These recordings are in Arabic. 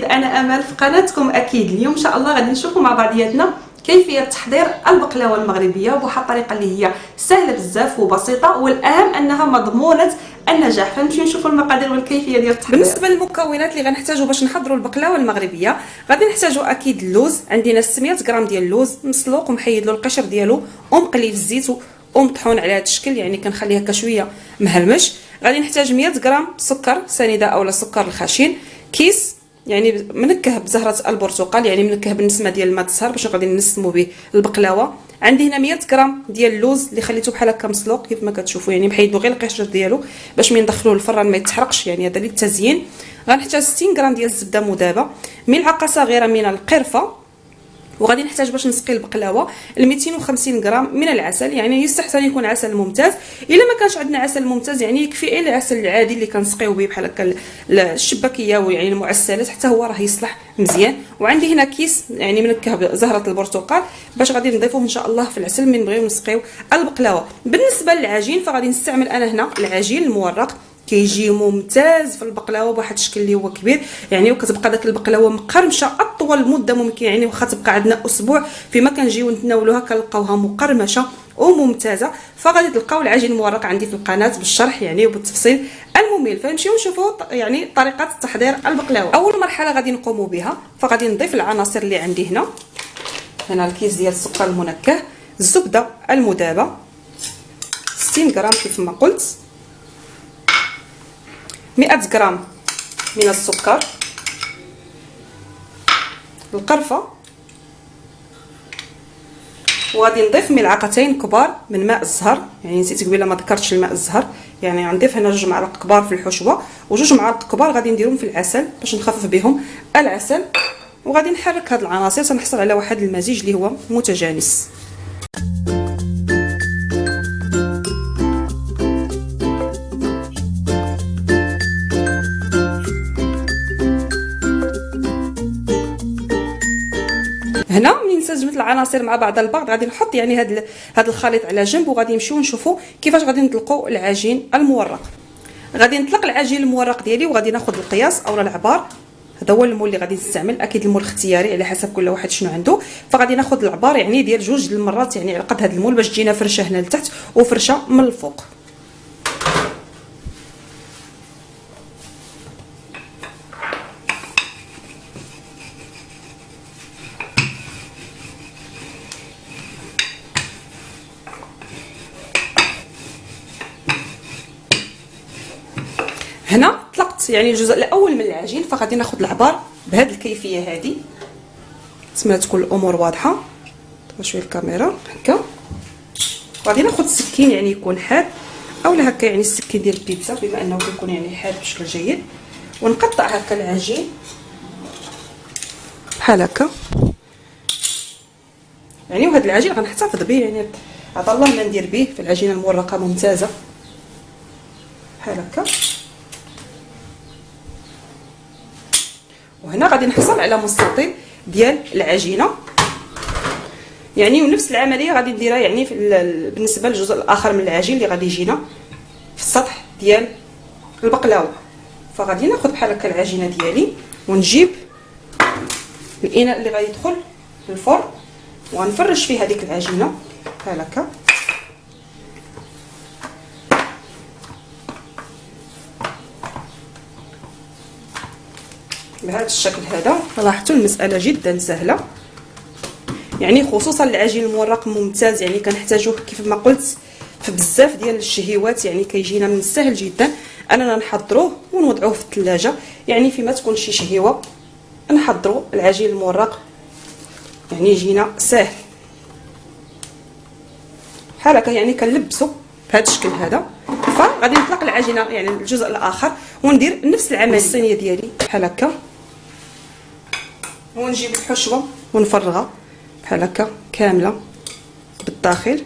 جديد. انا امل في قناتكم اكيد. اليوم ان شاء الله غادي نشوفوا مع بعضياتنا كيفيه تحضير البقلاوه المغربيه بواحد الطريقه اللي هي سهله بزاف وبسيطه، والاهم انها مضمونه النجاح. فنمشيو نشوفوا المقادير والكيفيه ديال التحضير. بالنسبه للمكونات اللي غنحتاجو باش نحضروا البقلاوه المغربيه، غادي نحتاجو اكيد اللوز. عندنا 600 غرام ديال اللوز مسلوق ومحيد له القشر ديالو ومقلي في الزيت ومطحون على هذا الشكل، يعني كنخليه هكا شويه مهرمش. غادي نحتاج 100 غرام سكر سنيده اولا سكر الخشن، كيس يعني منكه بزهره البرتقال، يعني منكه بالنسمه ديال الماء الزهر باش غادي نسمو به البقلاوه. عندي هنا 100 غرام ديال اللوز اللي خليته بحال هكا مسلوق كيف ما كتشوفوا، يعني محيدو غير القشر ديالو باش ملي ندخلوه للفران ما يتحرقش، يعني هذا للتزيين. غنحتاج 60 غرام ديال الزبده مذابه، ملعقه صغيره من القرفه، وغادي نحتاج باش نسقي البقلاوه 250 غرام من العسل. يعني يستحسن يكون عسل ممتاز، الا ما كانش عندنا عسل ممتاز يعني يكفي العسل العادي اللي كنسقيو به بحال هكا الشباكيه ويعني المعسلات، حتى هو راه يصلح مزيان. وعندي هنا كيس يعني منكه بزهره البرتقال باش غادي نضيفوه ان شاء الله في العسل من نبغيو نسقيو البقلاوه. بالنسبه للعجين فغادي نستعمل انا هنا العجين المورق، كيجي ممتاز في البقلاوه بواحد الشكل اللي هو كبير، يعني وكتبقى داك البقلاوه مقرمشه اطول مده ممكن، يعني واخا تبقى عندنا اسبوع فيما كنجيو نتناولوها كنلقاوها مقرمشه وممتازه. فغادي تلقاو العجين المورق عندي في القناه بالشرح يعني وبالتفصيل الممل. فنمشيو نشوفوا يعني طريقه تحضير البقلاوه. اول مرحله غادي نقوموا بها فغادي نضيف العناصر اللي عندي هنا الكيس ديال السكر المنكه، الزبده المذابه 60 غرام كيف ما قلت، 100 غرام من السكر، القرفه، وغادي نضيف ملعقتين كبار من ماء الزهر. يعني نسيت قبيله ما ذكرتش الماء الزهر، يعني غنضيف هنا 2 معالق كبار في الحشوه و2 معالق كبار غادي نديرهم في العسل باش نخفف بهم العسل. وغادي نحرك هاد العناصر تنحصل على واحد المزيج اللي هو متجانس. هنا ملي نسجمت العناصر مع بعض البعض غادي نحط يعني هاد الخليط على جنب، وغادي نمشيو نشوفوا كيفاش غادي نطلقوا العجين المورق. غادي نطلق العجين المورق ديالي وغادي ناخذ القياس اولا العبار، هذا هو المول اللي غادي نستعمل، اكيد المول اختياري على حسب كل واحد شنو عنده. فغادي ناخذ العبار يعني ديال 2 المرات يعني على قد هذا المول باش تجينا فرشه هنا لتحت وفرشه من الفوق. هنا طلقت يعني الجزء الاول من العجين، فغادي ناخذ العبار بهذه الكيفيه هذه، نتمنى تكون الامور واضحه. شويه الكاميرا هكا. غادي ناخذ السكين يعني يكون حاد اولا هكا، يعني السكين ديال البيتزا بما انه كيكون يعني حاد بشكل جيد، ونقطع هكا العجين بحال هكا يعني. وهذا العجين غنحتفظ به يعني عطا الله ما ندير به في العجينه المورقه ممتازه بحال هكا. وهنا غادي نحصل على مستطيل ديال العجينه يعني، ونفس العمليه غادي نديرها يعني بالنسبه للجزء الاخر من العجين اللي غادي يجينا في السطح ديال البقلاوه. فغادي ناخذ بحال هكا العجينه ديالي ونجيب الاناء اللي غادي يدخل للفرن وغنفرش فيه هذيك العجينه بحال هكا. بهذا الشكل هذا. لاحظتوا المساله جدا سهله يعني، خصوصا العجين المورق ممتاز يعني كنحتاجوه كيف ما قلت في بزاف ديال الشهيوات، يعني كيجينا من السهل جدا اننا نحضروه ونوضعوه في الثلاجه، يعني فيما تكون شي شهيوه نحضروا العجين المورق يعني يجينا سهل بحال هكا، يعني كنلبسوا بهذا الشكل هذا. فغادي نطلق العجينه يعني الجزء الاخر وندير نفس العمليه الصينيه ديالي بحال هكا، ونجيب الحشوه ونفرغها بحال هكا كامله بالداخل.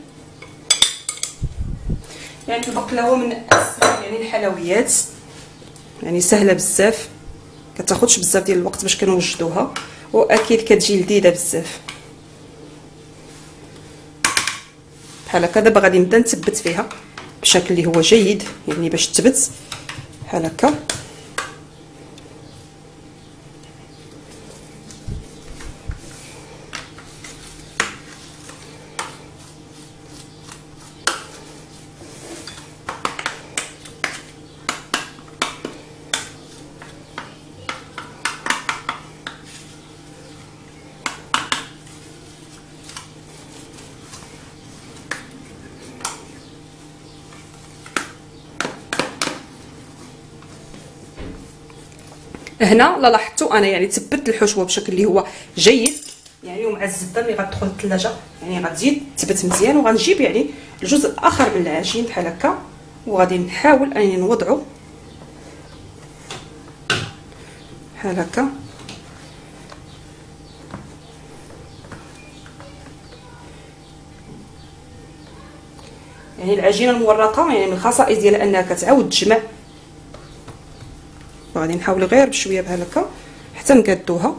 يعني البقلاوه من اسهل يعني الحلويات، يعني سهله بزاف، كتاخذش بزاف ديال الوقت باش كنوجدوها، واكيد كتجي لذيذه بزاف بحال هكا. دابا غادي نبدا نثبت فيها بشكل اللي هو جيد يعني باش تثبت بحال هكا. هنا لا لاحظتوا انا يعني تبت الحشوه بشكل اللي هو جيد يعني، ومع الزبده اللي غتدخل الثلاجه يعني غتزيد تثبت مزيان. وغنجيب يعني الجزء الاخر من العجين بحال هكا، وغادي نحاول انني نوضعه بحال هكا. يعني العجينه المورقه يعني من الخصائص ديالها انها كتعاود تجمع، وغادي نحاول غير بشويه بحال هكا حتى نقادوها.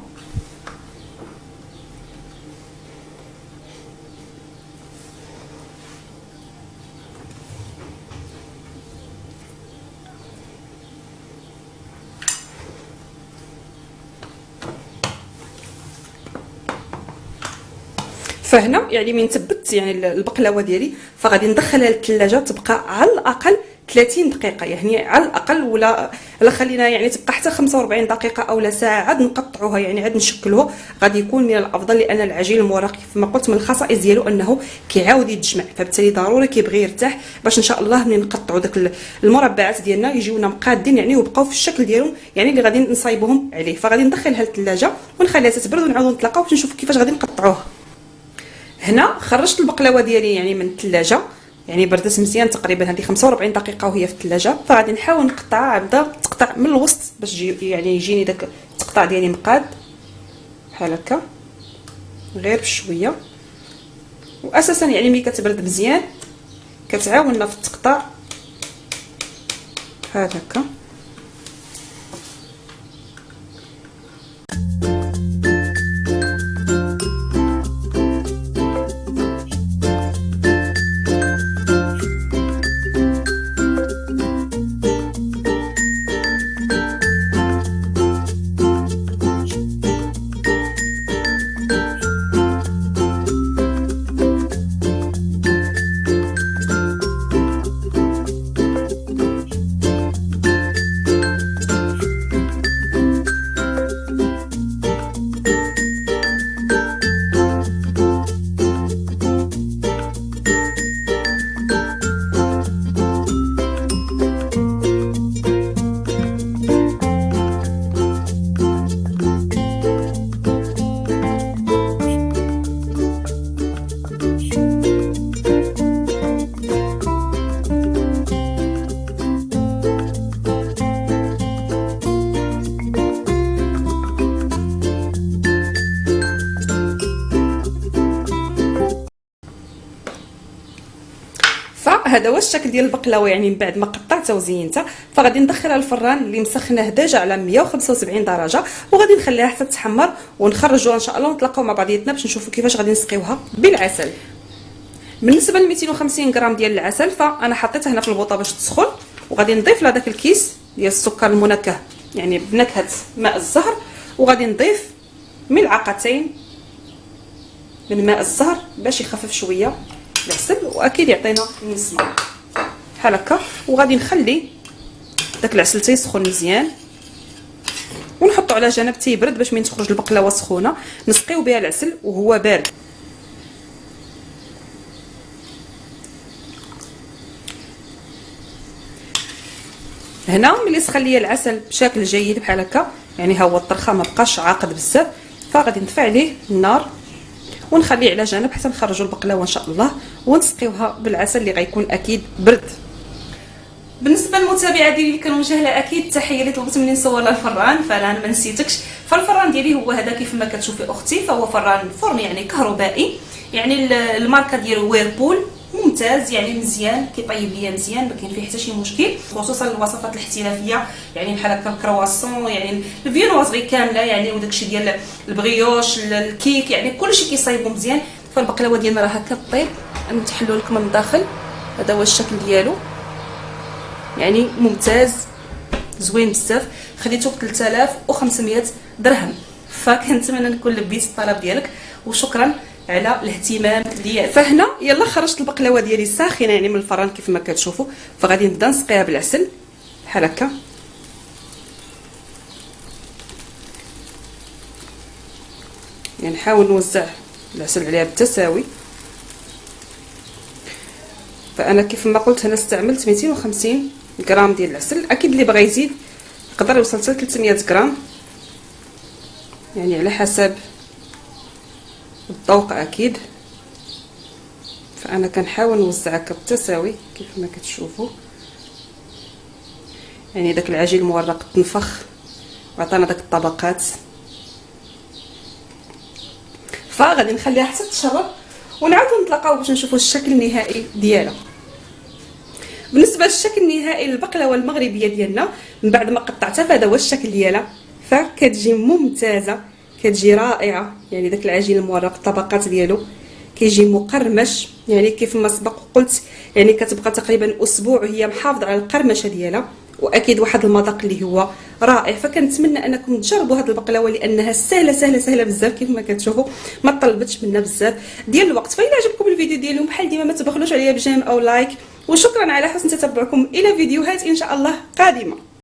فهنا يعني من ثبت يعني البقلاوه ديالي، فغادي ندخلها للثلاجه تبقى على الاقل 30 دقيقه، يعني على الاقل، ولا خلينا يعني تبقى حتى 45 دقيقه او لا ساعه، عاد نقطعوها يعني عاد نشكلوها، غادي يكون من الافضل. لان العجين المورق كما قلت من الخصائص ديالو انه كيعاود يتجمع، فبالتالي ضروري كيبغي يرتاح باش ان شاء الله ملي نقطعوا داك المربعات ديالنا يجيونا مقادين يعني وبقاو في الشكل ديالهم يعني اللي غادي نصايبوهم عليه. فغادي ندخلها للثلاجه ونخليها تتبرد ونعاودوا نتلاقاو باش نشوفوا كيفاش غادي نقطعوها. هنا خرجت البقلاوه ديالي يعني من الثلاجه، يعني بردت مزيان تقريبا هذه 45 دقيقه وهي في الثلاجه. فغادي نحاول نقطعها، نبدا تقطع من الوسط باش يعني يجيني داك التقطاع ديالي مقاد بحال هكا غير بشويه. واساسا يعني ملي كتبرد مزيان كتعاوننا في التقطاع بحال هكا. هذا هو الشكل ديال البقلاوه يعني من بعد ما قطعتها وزينتها. فغادي ندخلها للفران اللي مسخناه ديجا على 175 درجه، وغادي نخليها حتى تحمر ونخرجوها ان شاء الله ونتلاقاو مع بعضياتنا باش نشوفوا كيفاش غادي نسقيوها بالعسل. بالنسبه ل 250 غرام ديال العسل فانا حطيتها هنا في البوطه باش تسخن، وغادي نضيف لها داك الكيس ديال السكر المنكه يعني بنكهه ماء الزهر، وغادي نضيف ملعقتين من ماء الزهر باش يخفف شويه العسل واكيد يعطينا النسمه بحال هكا. وغادي نخلي داك العسل تيسخن مزيان ونحطو على جنب تيبرد باش من تخرج البقلاوه سخونه نسقيو بها العسل وهو بارد. هنا ملي سخن ليا العسل بشكل جيد بحال هكا يعني ها هو الطرخه ما بقاش عاقد بزاف، فغادي نطفي عليه النار ونخليه على جنب حتى نخرجوا البقلاوه ان شاء الله ونسقيوها بالعسل اللي غيكون اكيد برد. بالنسبه للمتابعه ديالي اللي كنوجه لها اكيد تحيه اللي طلبت مني نصور لها الفران، فانا ما نسيتكش. فالفران ديالي هو هذا كيف ما كتشوفي اختي، فهو فرن يعني كهربائي، يعني الماركه ديالو ويربول، ممتاز يعني مزيان كيطيب ليا مزيان، ما كاين فيه حتى شي مشكل، خصوصا الوصفات الاحترافيه يعني بحال هكا الكرواسون يعني الفينوازغي كامله يعني وداكشي ديال البغيوش الكيك يعني كلشي كيصايبو مزيان. فالبقلاوه ديالنا راه هكا طيب، نتحلو لكم من الداخل هذا هو الشكل ديالو يعني ممتاز زوين بزاف. خديته ب 3500 درهم، فكنتمنى نكون لبيت الطلب ديالك وشكرا على الاهتمام ديالك. فهنا يلا خرجت البقلاوه ديالي ساخنه يعني من الفران كيف ما كتشوفوا، فغادي نبدا نسقيها بالعسل بحال هكا يعني نحاول نوزع العسل عليها بالتساوي. فانا كيف ما قلت انا استعملت 250 غرام ديال العسل، اكيد اللي بغى يزيد يقدر يوصل حتى 300 غرام يعني على حسب الذوق اكيد. فانا كنحاول نوزعها بالتساوي كيف ما كتشوفوا. يعني داك العجين المورق تنفخ وعطانا داك الطبقات، فغادي نخليها حتى تشرب ونعاودو نتلاقاو باش نشوفوا الشكل النهائي ديالها. بالنسبه للشكل النهائي للبقلاوه المغربيه ديالنا من بعد ما قطعتها فهذا هو الشكل ديالها، فكتجي ممتازه، كتجي رائعه. يعني داك العجين المورق الطبقات ديالو كيجي مقرمش، يعني كيف ما سبق قلت يعني كتبقى تقريبا اسبوع وهي محافظه على القرمشه ديالها، واكيد واحد المذاق اللي هو رائع. فكنتمنى انكم تجربوا هذه البقلاوه لانها سهله سهله سهله بزاف كيف ما كتشوفوا، ما طلبتش منا بزاف ديال الوقت. فإلا عجبكم الفيديو ديالي بحال ديما ما تبخلوش عليا بجيم او لايك، وشكرا على حسن تتبعكم الى فيديوهات ان شاء الله قادمه.